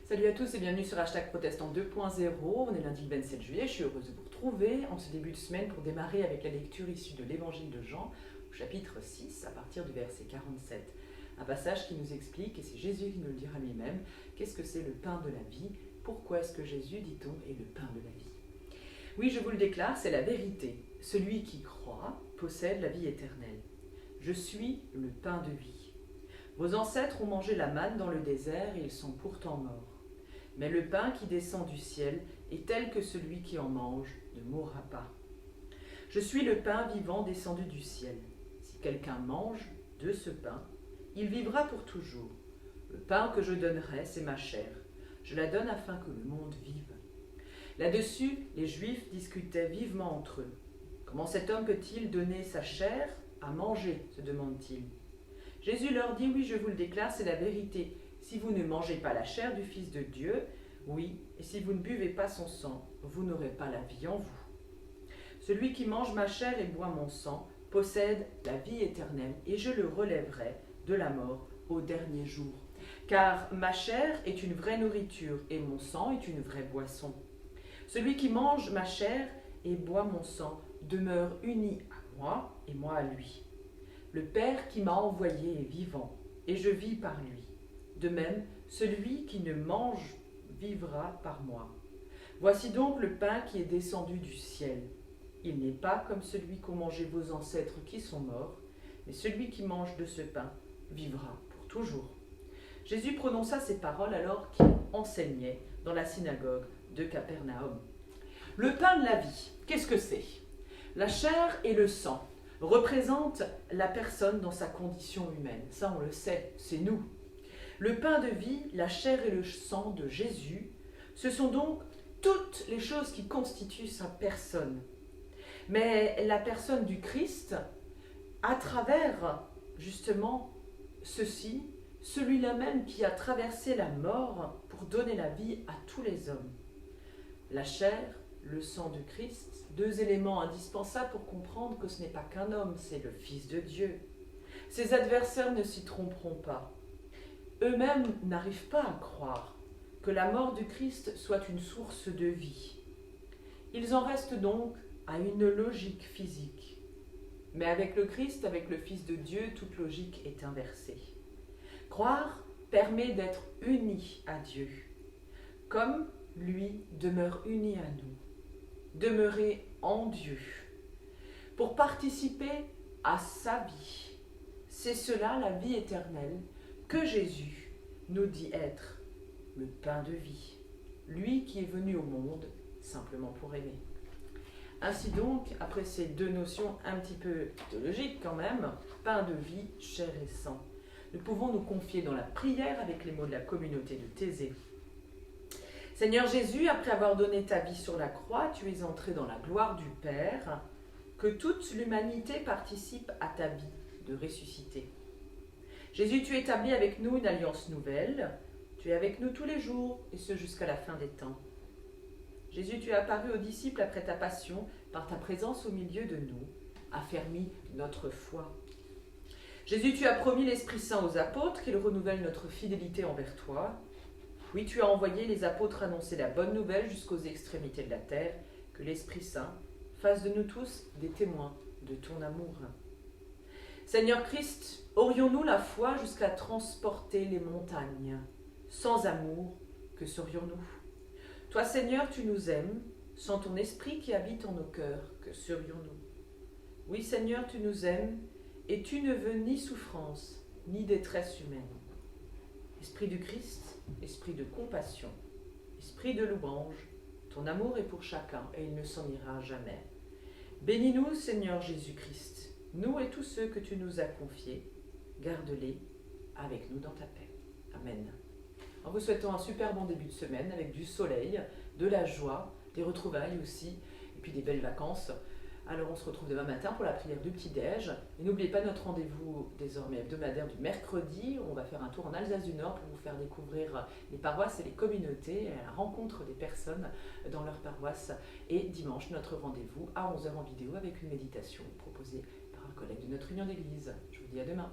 Salut à tous et bienvenue sur Hashtag Protestant 2.0. On est lundi le 27 juillet, je suis heureuse de vous retrouver en ce début de semaine pour démarrer avec la lecture issue de l'Évangile de Jean au chapitre 6 à partir du verset 47. Un passage qui nous explique, et c'est Jésus qui nous le dira lui-même, qu'est-ce que c'est le pain de la vie, pourquoi est-ce que Jésus, dit-on, est le pain de la vie. Oui, je vous le déclare, c'est la vérité. Celui qui croit possède la vie éternelle. Je suis le pain de vie. Vos ancêtres ont mangé la manne dans le désert et ils sont pourtant morts. Mais le pain qui descend du ciel est tel que celui qui en mange ne mourra pas. Je suis le pain vivant descendu du ciel. Si quelqu'un mange de ce pain, il vivra pour toujours. Le pain que je donnerai, c'est ma chair. Je la donne afin que le monde vive. Là-dessus, les Juifs discutaient vivement entre eux. Comment cet homme peut-il donner sa chair à manger, se demande-t-il. Jésus leur dit, oui, je vous le déclare, c'est la vérité. Si vous ne mangez pas la chair du Fils de Dieu, oui, et si vous ne buvez pas son sang, vous n'aurez pas la vie en vous. Celui qui mange ma chair et boit mon sang possède la vie éternelle, et je le relèverai de la mort au dernier jour. Car ma chair est une vraie nourriture, et mon sang est une vraie boisson. Celui qui mange ma chair et boit mon sang demeure uni à moi et moi à lui. Le Père qui m'a envoyé est vivant, et je vis par lui. De même, celui qui ne mange vivra par moi. Voici donc le pain qui est descendu du ciel. Il n'est pas comme celui qu'ont mangé vos ancêtres qui sont morts, mais celui qui mange de ce pain vivra pour toujours. Jésus prononça ces paroles alors qu'il enseignait dans la synagogue de Capernaum. Le pain de la vie, qu'est-ce que c'est? La chair et le sang représentent la personne dans sa condition humaine. Ça, on le sait, c'est nous. Le pain de vie, la chair et le sang de Jésus, ce sont donc toutes les choses qui constituent sa personne. Mais la personne du Christ, à travers justement ceci, celui-là même qui a traversé la mort pour donner la vie à tous les hommes. La chair, le sang du Christ, deux éléments indispensables pour comprendre que ce n'est pas qu'un homme, c'est le Fils de Dieu. Ses adversaires ne s'y tromperont pas. Eux-mêmes n'arrivent pas à croire que la mort du Christ soit une source de vie. Ils en restent donc à une logique physique. Mais avec le Christ, avec le Fils de Dieu, toute logique est inversée. Croire permet d'être uni à Dieu, comme lui demeure uni à nous. Demeurer en Dieu, pour participer à sa vie. C'est cela la vie éternelle que Jésus nous dit être le pain de vie, lui qui est venu au monde simplement pour aimer. Ainsi donc, après ces deux notions un petit peu théologiques quand même, pain de vie, chair et sang, nous pouvons nous confier dans la prière avec les mots de la communauté de Thésée. Seigneur Jésus, après avoir donné ta vie sur la croix, tu es entré dans la gloire du Père, que toute l'humanité participe à ta vie de ressuscité. Jésus, tu établis avec nous une alliance nouvelle, tu es avec nous tous les jours, et ce jusqu'à la fin des temps. Jésus, tu es apparu aux disciples après ta passion, par ta présence au milieu de nous, affermis notre foi. Jésus, tu as promis l'Esprit Saint aux apôtres, qu'il renouvelle notre fidélité envers toi. Oui, tu as envoyé les apôtres annoncer la bonne nouvelle jusqu'aux extrémités de la terre, que l'Esprit Saint fasse de nous tous des témoins de ton amour. Seigneur Christ, aurions-nous la foi jusqu'à transporter les montagnes? Sans amour, que serions-nous? Toi, Seigneur, tu nous aimes, sans ton esprit qui habite en nos cœurs, que serions-nous? Oui, Seigneur, tu nous aimes, et tu ne veux ni souffrance, ni détresse humaine. Esprit du Christ, esprit de compassion, esprit de louange, ton amour est pour chacun, et il ne s'en ira jamais. Bénis-nous, Seigneur Jésus-Christ, nous et tous ceux que tu nous as confiés, garde-les avec nous dans ta paix. Amen. En vous souhaitant un super bon début de semaine avec du soleil, de la joie, des retrouvailles aussi, et puis des belles vacances. Alors on se retrouve demain matin pour la prière du petit-déj. Et n'oubliez pas notre rendez-vous désormais hebdomadaire du mercredi. On va faire un tour en Alsace du Nord pour vous faire découvrir les paroisses et les communautés, à la rencontre des personnes dans leur paroisse. Et dimanche, notre rendez-vous à 11h en vidéo avec une méditation proposée par un collègue de notre union d'église. Je vous dis à demain.